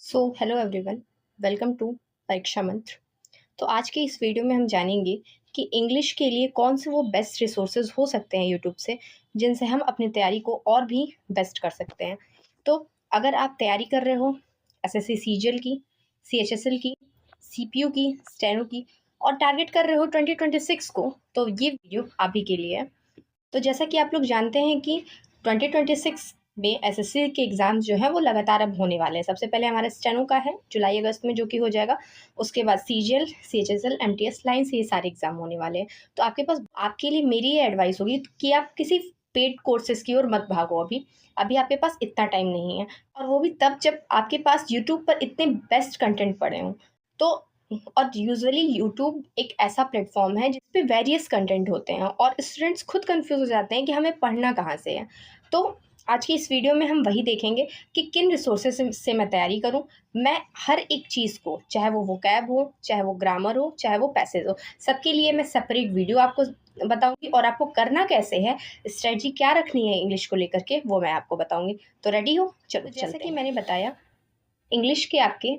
Hello everyone, welcome to परीक्षा मंत्र। तो आज के इस वीडियो में हम जानेंगे कि इंग्लिश के लिए कौन से वो बेस्ट रिसोर्सेज हो सकते हैं यूट्यूब से, जिनसे हम अपनी तैयारी को और भी बेस्ट कर सकते हैं। तो अगर आप तैयारी कर रहे हो एसएससी सीजीएल की, सीएचएसएल की, सीपीयू की, स्टेनो की और टारगेट कर रहे हो 2026 को, तो ये वीडियो आप ही के लिए है। तो जैसा कि आप लोग जानते हैं कि 2026 में एसएससी के एग्ज़ाम्स जो हैं वो लगातार अब होने वाले हैं। सबसे पहले हमारा स्टेनो का है जुलाई अगस्त में, जो कि हो जाएगा। उसके बाद सीजीएल, सीएचएसएल, एमटीएस लाइन्स, ये सारे एग्ज़ाम होने वाले हैं। तो आपके पास, आपके लिए मेरी ये एडवाइस होगी कि आप किसी पेड कोर्सेज़ की ओर मत भागो अभी। अभी आपके पास इतना टाइम नहीं है, और वो भी तब जब आपके पास यूट्यूब पर इतने बेस्ट कंटेंट पड़े हों। तो और यूजुअली यूट्यूब एक ऐसा प्लेटफॉर्म है जिसपे वेरियस कंटेंट होते हैं और स्टूडेंट्स खुद कंफ्यूज हो जाते हैं कि हमें पढ़ना कहाँ से है। तो आज की इस वीडियो में हम वही देखेंगे कि किन रिसोर्सेज से मैं तैयारी करूं। मैं हर एक चीज़ को, चाहे वो वोकैब हो, चाहे वो ग्रामर हो, चाहे वो पैसेज हो, सबके लिए मैं सेपरेट वीडियो आपको बताऊंगी, और आपको करना कैसे है, स्ट्रेटजी क्या रखनी है इंग्लिश को लेकर के, वो मैं आपको बताऊंगी। तो रेडी हो? चलो, जैसा कि मैंने बताया, इंग्लिश के आपके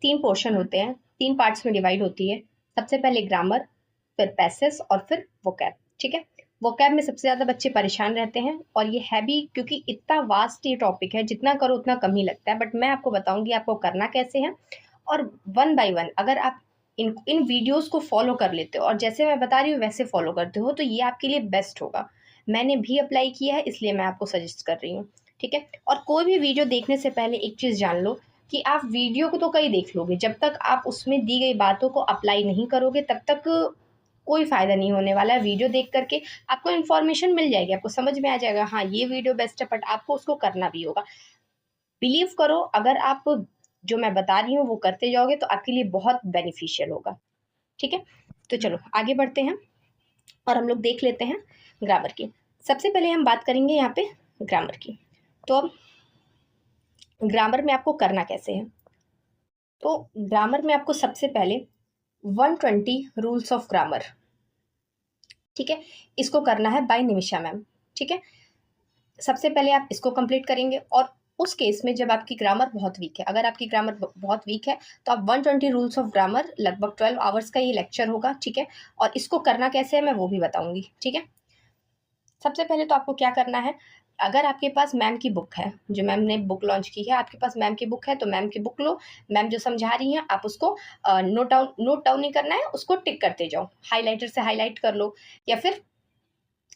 3 पोर्शन होते हैं, 3 पार्ट्स में डिवाइड होती है। सबसे पहले ग्रामर, फिर पैसेज और फिर वोकैब। ठीक है? वोकैब में सबसे ज़्यादा बच्चे परेशान रहते हैं, और ये है भी, क्योंकि इतना वास्ट ये टॉपिक है, जितना करो उतना कम ही लगता है। बट मैं आपको बताऊंगी आपको करना कैसे है, और वन बाय वन अगर आप इन इन वीडियोस को फॉलो कर लेते हो और जैसे मैं बता रही हूँ वैसे फॉलो करते हो, तो ये आपके लिए बेस्ट होगा। मैंने भी अप्लाई किया है, इसलिए मैं आपको सजेस्ट कर रही हूँ। ठीक है? और कोई भी वीडियो देखने से पहले एक चीज़ जान लो कि आप वीडियो को तो कई देख लोगे, जब तक आप उसमें दी गई बातों को अप्लाई नहीं करोगे तब तक कोई फ़ायदा नहीं होने वाला है। वीडियो देख करके आपको इन्फॉर्मेशन मिल जाएगी, आपको समझ में आ जाएगा, हाँ ये वीडियो बेस्ट है, बट आपको उसको करना भी होगा। बिलीव करो, अगर आप जो मैं बता रही हूँ वो करते जाओगे तो आपके लिए बहुत बेनिफिशियल होगा। ठीक है? तो चलो आगे बढ़ते हैं और हम लोग देख लेते हैं ग्रामर की। सबसे पहले हम बात करेंगे यहाँ पे ग्रामर की। तो अब ग्रामर में आपको करना कैसे है? तो ग्रामर में आपको सबसे पहले 120 रूल्स ऑफ ग्रामर, ठीक है, इसको करना है बाय निमिषा मैम। ठीक है? सबसे पहले आप इसको कंप्लीट करेंगे, और उस केस में जब आपकी ग्रामर बहुत वीक है, अगर आपकी ग्रामर बहुत वीक है, तो आप 120 रूल्स ऑफ ग्रामर, लगभग 12 आवर्स का ये लेक्चर होगा। ठीक है? और इसको करना कैसे है मैं वो भी बताऊंगी। ठीक है? सबसे पहले तो आपको क्या करना है, अगर आपके पास मैम की बुक है, जो मैम ने बुक लॉन्च की है, आपके पास मैम की बुक है, तो मैम की बुक लो। मैम जो समझा रही हैं आप उसको नोट डाउन नहीं करना है, उसको टिक करते जाओ, हाइलाइटर से हाईलाइट कर लो, या फिर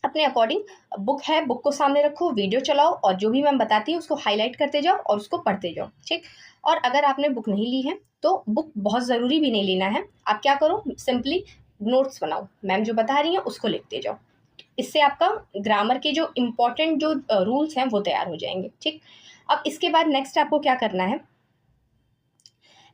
अपने अकॉर्डिंग, बुक है, बुक को सामने रखो, वीडियो चलाओ, और जो भी मैम बताती है उसको हाईलाइट करते जाओ और उसको पढ़ते जाओ। ठीक? और अगर आपने बुक नहीं ली है तो बुक बहुत ज़रूरी भी नहीं लेना है, आप क्या करो, सिंपली नोट्स बनाओ, मैम जो बता रही हैं उसको लिखते जाओ। इससे आपका ग्रामर के जो इम्पोर्टेंट जो रूल्स हैं वो तैयार हो जाएंगे। ठीक? अब इसके बाद नेक्स्ट आपको क्या करना है,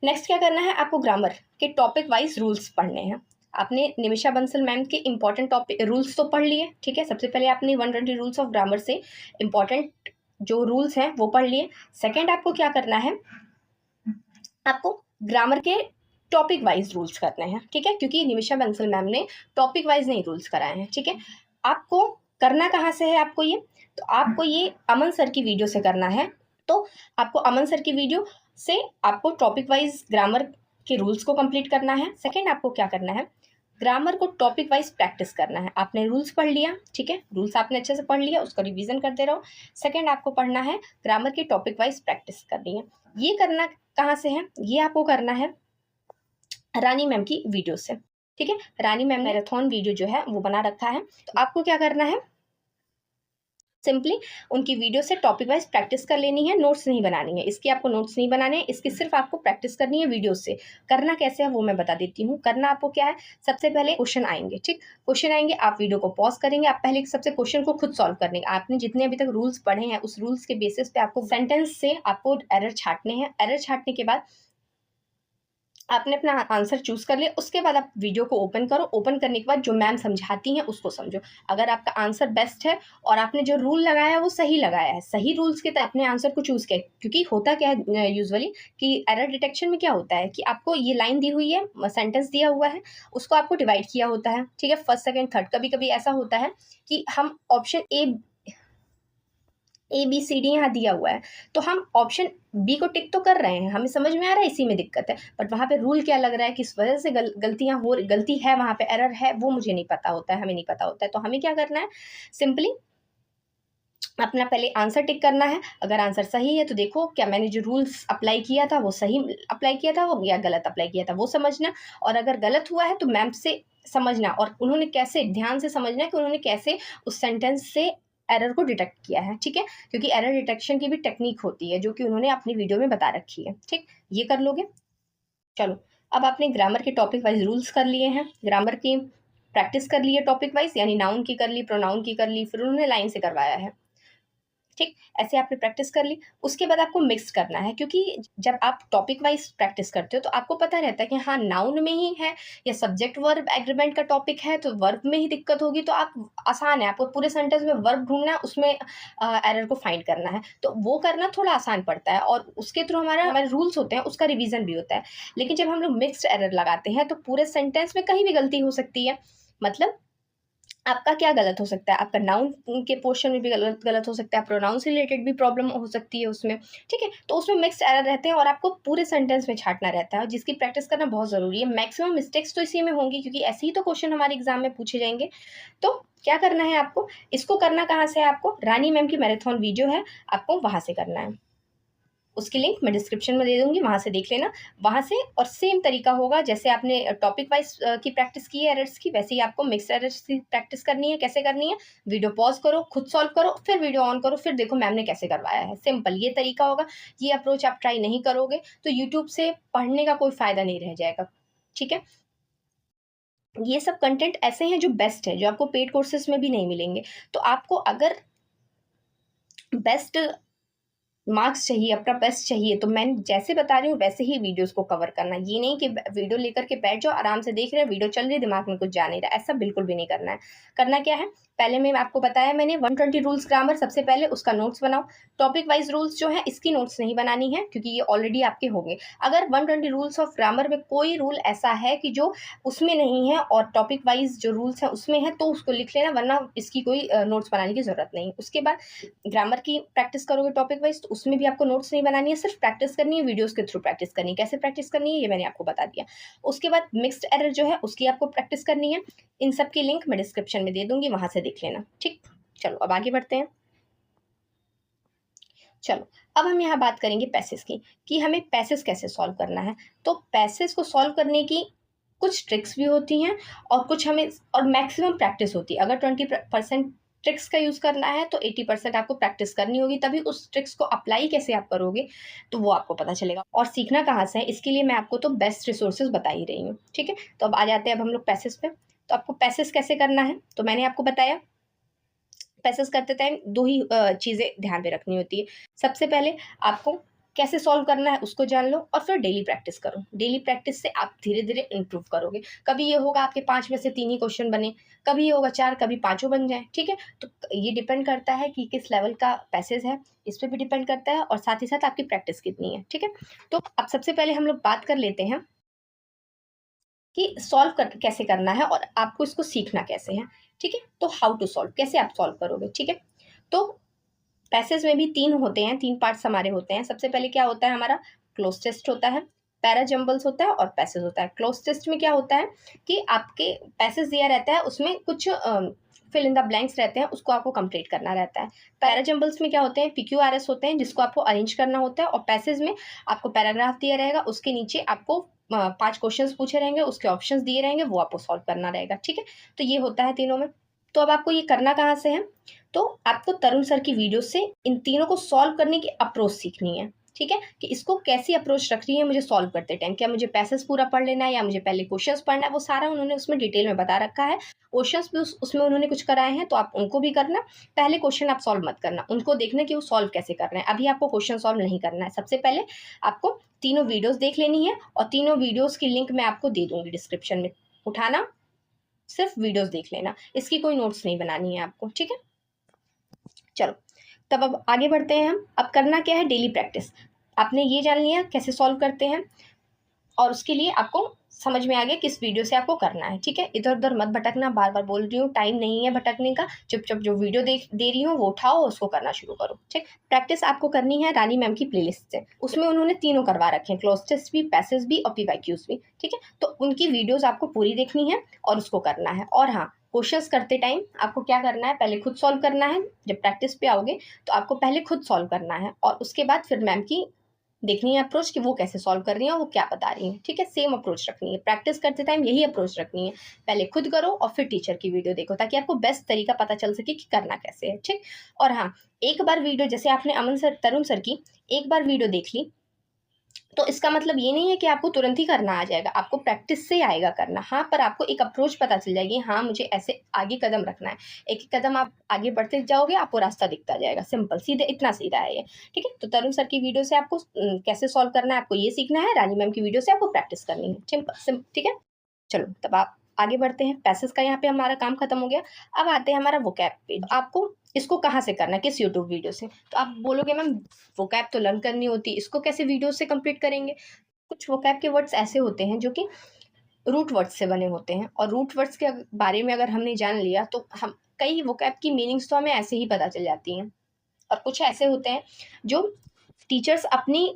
नेक्स्ट क्या करना है, आपको ग्रामर के टॉपिक वाइज रूल्स पढ़ने हैं। आपने निमिषा बंसल मैम के इंपॉर्टेंट टॉपिक रूल्स तो पढ़ लिए। ठीक है? सबसे पहले आपने 120 रूल्स ऑफ ग्रामर से इंपॉर्टेंट जो रूल्स हैं वो पढ़ लिए। सेकेंड आपको क्या करना है, आपको ग्रामर के टॉपिक वाइज रूल्स करने हैं। ठीक है? क्योंकि निमिषा बंसल मैम ने टॉपिक वाइज नहीं रूल्स कराए हैं। ठीक है? आपको करना कहाँ से है, आपको ये, तो आपको ये अमन सर की वीडियो से करना है। तो आपको अमन सर की वीडियो से आपको टॉपिक वाइज ग्रामर के रूल्स को कंप्लीट करना है। सेकंड आपको क्या करना है, ग्रामर को टॉपिक वाइज प्रैक्टिस करना है। आपने रूल्स पढ़ लिया, ठीक है, रूल्स आपने अच्छे से पढ़ लिया, उसका रिवीजन करते रहो। सेकंड आपको पढ़ना है, ग्रामर की टॉपिक वाइज प्रैक्टिस करनी है। ये करना कहाँ से है, ये आपको करना है रानी मैम की वीडियो से। ठीक है? रानी मैम ने मैराथन वीडियो जो है वो बना रखा है, तो आपको क्या करना है, सिंपली उनकी वीडियो से टॉपिक वाइज प्रैक्टिस कर लेनी है, नोट्स नहीं बनानी है। इसकी आपको नोट्स नहीं बनाने हैं, इसकी सिर्फ आपको प्रैक्टिस करनी है वीडियो से। करना कैसे है वो मैं बता देती हूँ। करना आपको क्या है, सबसे पहले क्वेश्चन आएंगे। ठीक? क्वेश्चन आएंगे, आप वीडियो को पॉज करेंगे, आप पहले सबसे क्वेश्चन को खुद सॉल्व करने, आपने जितने अभी तक रूल्स पढ़े हैं उस रूल्स के बेसिस पे आपको सेंटेंस से आपको एरर छांटने हैं। एरर छांटने के बाद आपने अपना आंसर चूज कर लिया, उसके बाद आप वीडियो को ओपन करो। ओपन करने के बाद जो मैम समझाती हैं उसको समझो। अगर आपका आंसर बेस्ट है और आपने जो रूल लगाया है वो सही लगाया है, सही रूल्स के तहत अपने आंसर को चूज किया, क्योंकि होता क्या है यूजुअली कि एरर डिटेक्शन में क्या होता है कि आपको ये लाइन दी हुई है, सेंटेंस दिया हुआ है, उसको आपको डिवाइड किया होता है। ठीक है? फर्स्ट सेकेंड थर्ड, कभी कभी ऐसा होता है कि हम ऑप्शन ए ABCD यहाँ दिया हुआ है, तो हम ऑप्शन बी को टिक तो कर रहे हैं, हमें समझ में आ रहा है इसी में दिक्कत है, बट वहाँ पे रूल क्या लग रहा है, किस वजह से गलती है, वहाँ पे एरर है, वो मुझे नहीं पता होता है, हमें नहीं पता होता है। तो हमें क्या करना है, सिंपली अपना पहले आंसर टिक करना है। अगर आंसर सही है तो देखो क्या मैंने जो रूल्स अप्लाई किया था वो सही अप्लाई किया था वो, या गलत अप्लाई किया था वो समझना, और अगर गलत हुआ है तो मैम से समझना, और उन्होंने कैसे, ध्यान से समझना है कि उन्होंने कैसे उस सेंटेंस से एरर को डिटेक्ट किया है, ठीक है, क्योंकि एरर डिटेक्शन की भी टेक्निक होती है जो कि उन्होंने अपनी वीडियो में बता रखी है, ठीक, ये कर लोगे। चलो, अब आपने ग्रामर के टॉपिक वाइज रूल्स कर लिए हैं, ग्रामर की प्रैक्टिस कर ली है टॉपिक वाइज, यानी नाउन की कर ली, प्रोनाउन की कर ली, फिर उन्होंने लाइन से करवाया है, ठीक, ऐसे आपने प्रैक्टिस कर ली। उसके बाद आपको मिक्स करना है, क्योंकि जब आप टॉपिक वाइज प्रैक्टिस करते हो तो आपको पता रहता है कि हाँ नाउन में ही है या सब्जेक्ट वर्ब एग्रीमेंट का टॉपिक है तो वर्ब में ही दिक्कत होगी, तो आप आसान है, आपको पूरे सेंटेंस में वर्ब ढूंढना है, उसमें एरर को फाइंड करना है, तो वो करना थोड़ा आसान पड़ता है, और उसके थ्रू हमारे रूल्स होते हैं, उसका रिविजन भी होता है। लेकिन जब हम लोग मिक्स्ड एरर लगाते हैं तो पूरे सेंटेंस में कहीं भी गलती हो सकती है, मतलब आपका क्या गलत हो सकता है, आपका नाउन के पोर्शन में भी गलत गलत हो सकता है, प्रोनाउन से रिलेटेड भी प्रॉब्लम हो सकती है उसमें, ठीक है, तो उसमें मिक्स एरर रहते हैं और आपको पूरे सेंटेंस में छांटना रहता है, जिसकी प्रैक्टिस करना बहुत ज़रूरी है। मैक्सिमम मिस्टेक्स तो इसी में होंगी, क्योंकि ऐसे ही तो क्वेश्चन हमारे एग्जाम में पूछे जाएंगे। तो क्या करना है आपको, इसको करना कहाँ से है, आपको रानी मैम की मैराथन वीडियो है, आपको वहाँ से करना है, उसकी लिंक मैं डिस्क्रिप्शन में दे दूंगी, वहां से देख लेना, वहां से। और सेम तरीका होगा जैसे आपने टॉपिक वाइज की प्रैक्टिस की है एरर्स की, वैसे ही आपको मिक्स एरर्स की प्रैक्टिस करनी है। कैसे करनी है, वीडियो पॉज करो, खुद सॉल्व करो, फिर वीडियो ऑन करो, फिर देखो मैम ने कैसे करवाया है, सिंपल ये तरीका होगा। ये अप्रोच आप ट्राई नहीं करोगे तो यूट्यूब से पढ़ने का कोई फायदा नहीं रह जाएगा, ठीक है। ये सब कंटेंट ऐसे हैं जो बेस्ट है, जो आपको पेड कोर्सेज में भी नहीं मिलेंगे। तो आपको अगर बेस्ट मार्क्स चाहिए, अपना बेस्ट चाहिए, तो मैं जैसे बता रही हूँ वैसे ही वीडियोस को कवर करना। ये नहीं कि वीडियो लेकर के बैठ जाओ, आराम से देख रहे हैं, वीडियो चल रही है, दिमाग में कुछ जा नहीं रहा, ऐसा बिल्कुल भी नहीं करना है। करना क्या है, पहले मैं आपको बताया मैंने 120 रूल्स ग्रामर, सबसे पहले उसका नोट्स बनाओ। टॉपिक वाइज रूल्स जो है इसकी नोट्स नहीं बनानी है, क्योंकि ये ऑलरेडी आपके होंगे। अगर 120 रूल्स ऑफ ग्रामर में कोई रूल ऐसा है कि जो उसमें नहीं है और टॉपिक वाइज जो रूल्स है उसमें है, तो उसको लिख लेना, वरना इसकी कोई नोट्स बनाने की जरूरत नहीं। उसके बाद ग्रामर की प्रैक्टिस करोगे टॉपिक वाइज, तो उसमें भी आपको नोट्स नहीं बनानी है, सिर्फ प्रैक्टिस करनी है, वीडियोस के थ्रू प्रैक्टिस करनी है। कैसे प्रैक्टिस करनी है ये मैंने आपको बता दिया। उसके बाद मिक्स्ड एरर जो है उसकी आपको प्रैक्टिस करनी है, इन सब की लिंक मैं डिस्क्रिप्शन में दे दूंगी, वहां से देख लेना, ठीक। चलो अब आगे बढ़ते हैं। चलो, अब हम यहाँ बात करेंगे पैसेज की, कि हमें पैसेज कैसे सॉल्व करना है। तो पैसेज को सॉल्व करने की कुछ ट्रिक्स भी होती हैं, और कुछ हमें, और मैक्सिमम प्रैक्टिस होती है। अगर 20% ट्रिक्स का यूज़ करना है तो 80% आपको प्रैक्टिस करनी होगी, तभी उस ट्रिक्स को अप्लाई कैसे आप करोगे तो वो आपको पता चलेगा। और सीखना कहाँ से है, इसके लिए मैं आपको तो बेस्ट रिसोर्सेज बता ही रही हूँ, ठीक है। तो अब आ जाते हैं अब हम लोग पैसेज पे। तो आपको पैसेज कैसे करना है, तो मैंने आपको बताया पैसेज करते टाइम दो ही चीज़ें ध्यान में रखनी होती है। सबसे पहले आपको कैसे सॉल्व करना है उसको जान लो, और फिर डेली प्रैक्टिस करो। डेली प्रैक्टिस से आप धीरे धीरे इंप्रूव करोगे। कभी ये होगा आपके 5 में से 3 ही क्वेश्चन बने, कभी ये होगा 4, कभी 5 बन जाए, ठीक है। तो ये डिपेंड करता है कि किस लेवल का पैसेज है, इस पर भी डिपेंड करता है, और साथ ही साथ आपकी प्रैक्टिस कितनी है, ठीक है। तो अब सबसे पहले हम लोग बात कर लेते हैं कि कैसे करना है और आपको इसको सीखना कैसे है, ठीक है। तो हाउ टू सॉल्व, कैसे आप सॉल्व करोगे, ठीक है। तो पैसेज में भी 3 होते हैं, 3 पार्ट्स हमारे होते हैं। सबसे पहले क्या होता है, हमारा क्लोज टेस्ट होता है, पैराजम्बल्स होता है, और पैसेज होता है। क्लोज टेस्ट में क्या होता है कि आपके पैसेज दिया रहता है, उसमें कुछ फिल इन द ब्लैंक्स रहते हैं, उसको आपको कंप्लीट करना रहता है। पैराजम्बल्स में क्या होते हैं, PQRS होते हैं, जिसको आपको अरेंज करना होता है। और पैसेज में आपको पैराग्राफ दिया रहेगा, उसके नीचे आपको 5 क्वेश्चंस पूछे रहेंगे, उसके ऑप्शंस दिए रहेंगे, वो आपको सॉल्व करना रहेगा, ठीक है। तो ये होता है तीनों में। तो अब आपको ये करना कहाँ से है, तो आपको तरुण सर की वीडियो से इन तीनों को सॉल्व करने की अप्रोच सीखनी है, ठीक है, कि इसको कैसी अप्रोच रखनी है मुझे सॉल्व करते टाइम। क्या मुझे पैसेज पूरा पढ़ लेना है या मुझे पहले क्वेश्चंस पढ़ना है, वो सारा उन्होंने उसमें डिटेल में बता रखा है। क्वेश्चंस भी उसमें उन्होंने कुछ कराए हैं, तो आप उनको भी करना। पहले क्वेश्चन आप सॉल्व मत करना, उनको देखना कि वो सॉल्व कैसे कर रहे हैं। अभी आपको क्वेश्चन सॉल्व नहीं करना है, सबसे पहले आपको तीनों वीडियोज देख लेनी है, और तीनों वीडियोज की लिंक मैं आपको दे दूंगी डिस्क्रिप्शन में। उठाना, सिर्फ वीडियोस देख लेना, इसकी कोई नोट्स नहीं बनानी है आपको, ठीक है। चलो, तब अब आगे बढ़ते हैं हम। अब करना क्या है, डेली प्रैक्टिस। आपने ये जान लिया कैसे सॉल्व करते हैं, और उसके लिए आपको समझ में आ गया किस वीडियो से आपको करना है। ठीक है, इधर उधर मत भटकना, बार बार बोल रही हूँ, टाइम नहीं है भटकने का। चुपचाप जो वीडियो दे रही हूँ वो उठाओ, उसको करना शुरू करो। ठीक, प्रैक्टिस आपको करनी है रानी मैम की प्लेलिस्ट से। उसमें उन्होंने तीनों करवा रखे हैं, क्लोज टेस्ट भी, पैसेज भी और पीवाईक्यूज भी। ठीक है, तो उनकी वीडियोज आपको पूरी देखनी है और उसको करना है। और हाँ, क्वेश्चंस करते टाइम आपको क्या करना है, पहले खुद सॉल्व करना है। जब प्रैक्टिस पे आओगे तो आपको पहले खुद सॉल्व करना है और उसके बाद फिर मैम की देखनी है अप्रोच कि वो कैसे सॉल्व कर रही है और वो क्या बता रही है। ठीक है, सेम अप्रोच रखनी है, प्रैक्टिस करते टाइम यही अप्रोच रखनी है। पहले खुद करो और फिर टीचर की वीडियो देखो, ताकि आपको बेस्ट तरीका पता चल सके कि करना कैसे है। ठीक, और हाँ, एक बार वीडियो, जैसे आपने अमन सर, तरुण सर की एक बार वीडियो देख ली तो इसका मतलब ये नहीं है कि आपको तुरंत ही करना आ जाएगा, आपको प्रैक्टिस से आएगा करना। हाँ, पर आपको एक अप्रोच पता चल जाएगी, हाँ मुझे ऐसे आगे कदम रखना है। एक एक कदम आप आगे बढ़ते जाओगे, आपको रास्ता दिखता जाएगा। सिंपल, सीधे, इतना सीधा है ये। ठीक है, तो तरुण सर की वीडियो से आपको कैसे सॉल्व करना है आपको ये सीखना है, रानी मैम की वीडियो से आपको प्रैक्टिस करनी है। सिंपल, ठीक है। चलो तब आप आगे बढ़ते हैं। पैसेज का यहाँ पे हमारा काम खत्म हो गया। अब आते हैं हमारा वोकैब पे। आपको इसको कहाँ से करना है, किस यूट्यूब वीडियो से? तो आप बोलोगे मैम वोकैब तो लर्न करनी होती, इसको कैसे वीडियो से कंप्लीट करेंगे? कुछ वोकैब के वर्ड्स ऐसे होते हैं जो कि रूट वर्ड्स से बने होते हैं, और रूट वर्ड्स के बारे में अगर हमने जान लिया तो हम कई वोकैब की मीनिंग्स तो हमें ऐसे ही पता चल जाती हैं। और कुछ ऐसे होते हैं जो टीचर्स अपनी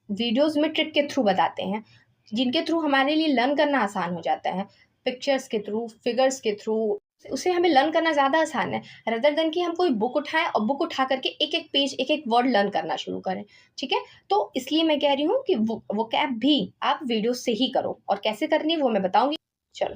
वीडियोस में ट्रिक के थ्रू बताते हैं, जिनके थ्रू हमारे लिए लर्न करना आसान हो जाता है। पिक्चर्स के थ्रू, फिगर्स के थ्रू, उसे हमें लर्न करना ज़्यादा आसान है, रदर देन कि हम कोई बुक उठाएं और बुक उठा करके एक एक पेज, एक एक वर्ड लर्न करना शुरू करें। ठीक है, तो इसलिए मैं कह रही हूँ कि वो कैब भी आप वीडियो से ही करो, और कैसे करनी है वो मैं बताऊंगी। चलो,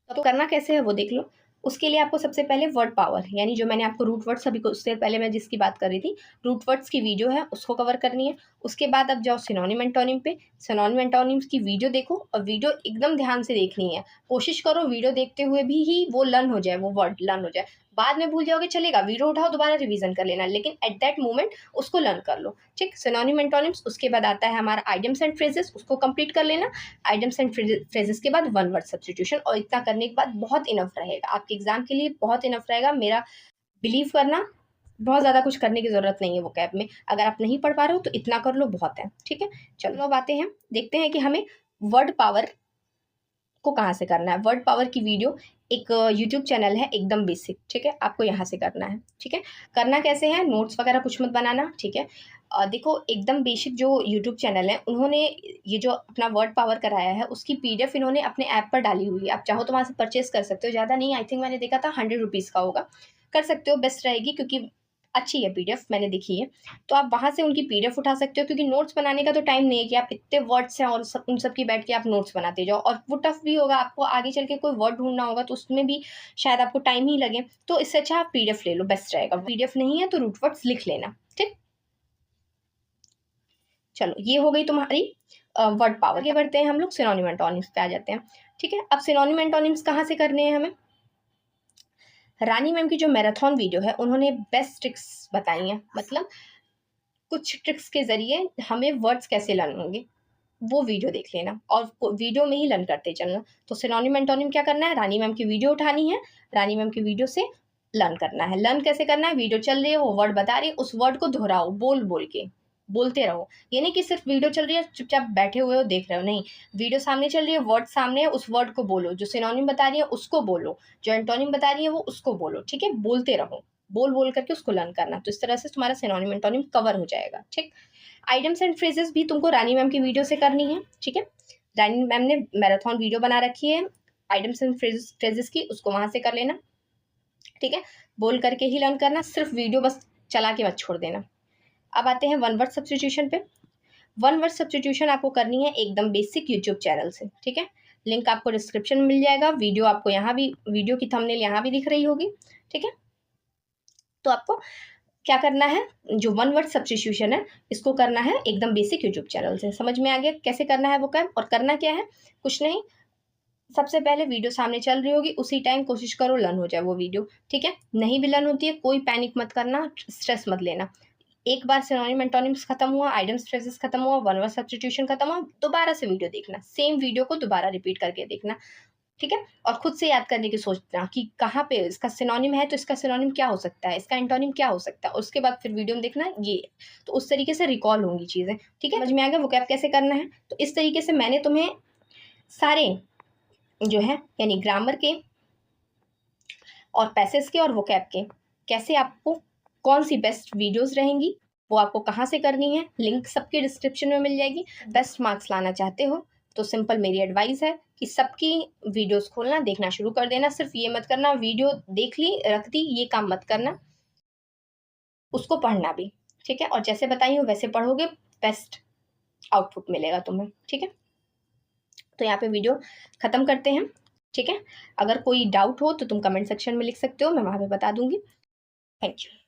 तो करना कैसे है वो देख लो। उसके लिए आपको सबसे पहले वर्ड पावर, यानी जो मैंने आपको रूट वर्ड्स, अभी उससे पहले मैं जिसकी बात कर रही थी, रूट वर्ड्स की वीडियो है, उसको कवर करनी है। उसके बाद अब जाओ सिनोनिम एंटोनिम पे। सिनोनिम एंटोनिम्स की वीडियो देखो, और वीडियो एकदम ध्यान से देखनी है। कोशिश करो वीडियो देखते हुए भी ही वो लर्न हो जाए, वो वर्ड लर्न हो जाए। बाद में भूल जाओगे चलेगा, वीडियो उठाओ दोबारा रिवीजन कर लेना, लेकिन एट दैट मोमेंट उसको लर्न कर लो। ठीक, सिनोनिम एंटोनिम्स। उसके बाद आता है हमारा आइडियम्स एंड फ्रेजेस, उसको कंप्लीट कर लेना। आइटम्स एंड फ्रेजेस के बाद वन वर्ड सब्स्टिट्यूशन, और इतना करने के बाद बहुत इनफ रहेगा आपके एग्जाम के लिए, बहुत इनफ रहेगा। मेरा बिलीव करना, बहुत ज़्यादा कुछ करने की ज़रूरत नहीं है वो कैब में। अगर आप नहीं पढ़ पा रहे हो तो इतना कर लो, बहुत है। ठीक है, चलो अब आते हैं, देखते हैं कि हमें वर्ड पावर को कहाँ से करना है। वर्ड पावर की वीडियो एक यूट्यूब चैनल है, एकदम बेसिक। ठीक है, आपको यहाँ से करना है। ठीक है, करना कैसे है, नोट्स वगैरह कुछ मत बनाना। ठीक है, देखो एकदम बेसिक जो यूट्यूब चैनल है, उन्होंने ये जो अपना वर्ड पावर कराया है उसकी पीडीएफ इन्होंने अपने ऐप पर डाली हुई है। आप चाहो तो वहाँ से परचेज कर सकते हो, ज़्यादा नहीं, आई थिंक मैंने देखा था 100 रुपीज़ का होगा। कर सकते हो, बेस्ट रहेगी, क्योंकि अच्छी है पीडीएफ, मैंने देखी है। तो आप वहाँ से उनकी पीडीएफ उठा सकते हो, क्योंकि नोट्स बनाने का तो टाइम नहीं है कि आप इतने वर्ड्स हैं और उन सब की बैठ के आप नोट्स बनाते जाओ, और वो टफ भी होगा, आपको आगे चल के कोई वर्ड ढूंढना होगा तो उसमें भी शायद आपको टाइम ही लगे। तो इससे अच्छा आप पीडीएफ ले लो, बेस्ट रहेगा। पीडीएफ नहीं है तो रूट वर्ड्स लिख लेना। ठीक, चलो ये हो गई तुम्हारी वर्ड पावर। आगे बढ़ते हैं हम लोग, सिनोनिम एंटोनिम्स पे आ जाते हैं। ठीक है, अब सिनोनिम एंटोनिम्स कहाँ से करने हैं हमें? रानी मैम की जो मैराथन वीडियो है, उन्होंने बेस्ट ट्रिक्स बताई हैं, मतलब कुछ ट्रिक्स के ज़रिए हमें वर्ड्स कैसे लर्न होंगे, वो वीडियो देख लेना और वीडियो में ही लर्न करते चलना। तो सिनोनिम एंटोनिम क्या करना है, रानी मैम की वीडियो उठानी है, रानी मैम की वीडियो से लर्न करना है। लर्न कैसे करना है, वीडियो चल रही है, वो वर्ड बता रही है, उस वर्ड को दोहराओ, बोल बोल के बोलते रहो। ये नहीं कि सिर्फ वीडियो चल रही है चुपचाप बैठे हुए हो देख रहे हो, नहीं, वीडियो सामने चल रही है, वर्ड सामने है, उस वर्ड को बोलो, जो सिनोनिम बता रही है उसको बोलो, जो एंटोनिम बता रही है वो उसको बोलो। ठीक है, बोलते रहो, बोल बोल करके उसको लर्न करना। तो इस तरह से तुम्हारा सिनोनिम एंटोनिम कवर हो जाएगा। ठीक, आइटम्स एंड फ्रेजेस भी तुमको रानी मैम की वीडियो से करनी है। ठीक है, रानी मैम ने मैराथन वीडियो बना रखी है आइटम्स एंड फ्रेजेस की, उसको वहां से कर लेना। ठीक है, बोल करके ही लर्न करना, सिर्फ वीडियो बस चला के मत छोड़ देना। अब आते हैं वन वर्ड सब्स्टिट्यूशन पे। वन वर्ड सब्स्टिट्यूशन आपको करनी है एकदम बेसिक यूट्यूब चैनल से। ठीक है, लिंक आपको डिस्क्रिप्शन में मिल जाएगा, वीडियो आपको यहाँ भी, वीडियो की थंबनेल यहाँ भी दिख रही होगी। ठीक है, तो आपको क्या करना है, जो वन वर्ड सब्स्टिट्यूशन है इसको करना है एकदम बेसिक यूट्यूब चैनल से। समझ में आ गया कैसे करना है वो काम? और करना क्या है, कुछ नहीं, सबसे पहले वीडियो सामने चल रही होगी, उसी टाइम कोशिश करो लर्न हो जाए वो वीडियो। ठीक है, नहीं भी लर्न होती है कोई पैनिक मत करना, स्ट्रेस मत लेना। एक बार सिनोनिम एंटोनिम्स खत्म हुआ, आइटम्स फ्रेजेस खत्म हुआ, वन वर्ड सब्स्टिट्यूशन खत्म हुआ, दोबारा से वीडियो देखना, सेम वीडियो को दोबारा रिपीट करके देखना। ठीक है, और खुद से याद करने की सोचना कि कहाँ पे इसका सिनोनिम है, तो इसका सिनोनिम क्या हो सकता है, इसका एंटोनिम क्या हो सकता है, उसके बाद फिर वीडियो में देखना ये, तो उस तरीके से रिकॉल होंगी चीज़ें। ठीक है, समझ में आ गया वो कैप कैसे करना है? तो इस तरीके से मैंने तुम्हें सारे जो है यानी ग्रामर के और पैसेज के और वोकैब के कैसे आपको कौन सी बेस्ट वीडियोस रहेंगी, वो आपको कहाँ से करनी है, लिंक सबके डिस्क्रिप्शन में मिल जाएगी। बेस्ट मार्क्स लाना चाहते हो तो सिंपल मेरी एडवाइस है कि सबकी वीडियोस खोलना, देखना शुरू कर देना। सिर्फ ये मत करना वीडियो देख ली रख दी, ये काम मत करना, उसको पढ़ना भी, ठीक है। और जैसे बताई हूँ वैसे पढ़ोगे, बेस्ट आउटपुट मिलेगा तुम्हें, ठीक है। तो यहाँ पे वीडियो ख़त्म करते हैं, ठीक है। अगर कोई डाउट हो तो तुम कमेंट सेक्शन में लिख सकते हो, मैं वहाँ पे बता दूंगी। Thank you.